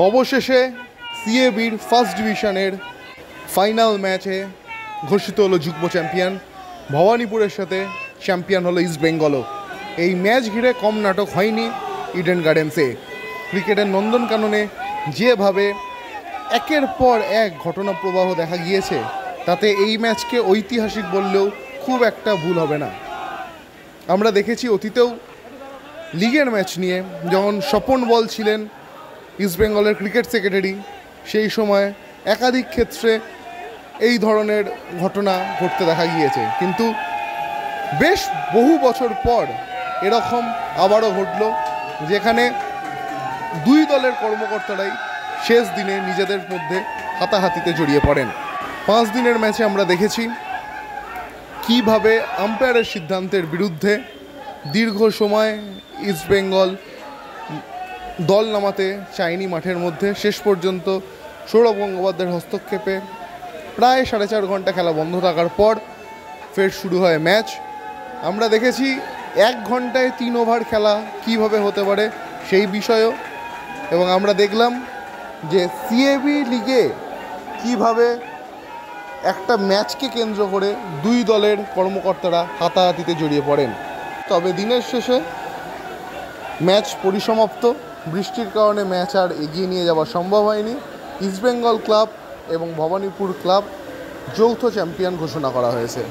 অবশেষে সিএবির ফার্স্ট ডিভিশনের ফাইনাল ম্যাচে ঘোষিত হলো যুগ্ম চ্যাম্পিয়ন। ভবানীপুরের সাথে চ্যাম্পিয়ন হলো ইস্ট বেঙ্গলও। এই ম্যাচ ঘিরে কম নাটক হয়নি ইডেন গার্ডেন্সে। ক্রিকেটের নন্দনকাননে যেভাবে একের পর এক ঘটনা প্রবাহ দেখা গিয়েছে, তাতে এই ম্যাচকে ঐতিহাসিক বললেও খুব একটা ভুল হবে না। আমরা দেখেছি অতীতেও লিগের ম্যাচ নিয়ে, যখন স্বপন বল ছিলেন ইস্টবেঙ্গলের ক্রিকেট সেক্রেটারি, সেই সময় একাধিক ক্ষেত্রে এই ধরনের ঘটনা ঘটতে দেখা গিয়েছে। কিন্তু বেশ বহু বছর পর এরকম আবারও ঘটল, যেখানে দুই দলের কর্মকর্তারাই শেষ দিনে নিজেদের মধ্যে হাতাহাতিতে জড়িয়ে পড়েন। 5 দিনের ম্যাচে আমরা দেখেছি কিভাবে আম্পায়ারের সিদ্ধান্তের বিরুদ্ধে দীর্ঘ সময় ইস্টবেঙ্গল দল নামাতে চায়নি মাঠের মধ্যে। শেষ পর্যন্ত সৌরভ গঙ্গোপাধ্যায়ের হস্তক্ষেপে প্রায় 4.5 ঘন্টা খেলা বন্ধ থাকার পর ফের শুরু হয় ম্যাচ। আমরা দেখেছি 1 ঘন্টায় 3 ওভার খেলা কিভাবে হতে পারে সেই বিষয়েও, এবং আমরা দেখলাম যে সিএবি লিগে কিভাবে একটা ম্যাচকে কেন্দ্র করে দুই দলের কর্মকর্তারা হাতাহাতিতে জড়িয়ে পড়েন। তবে দিনের শেষে ম্যাচ পরিসমাপ্ত। বৃষ্টির কারণে ম্যাচ আর এগিয়ে নিয়ে যাওয়া সম্ভব হয়নি। ইস্টবেঙ্গল ক্লাব এবং ভবানীপুর ক্লাব যৌথ চ্যাম্পিয়ন ঘোষণা করা হয়েছে।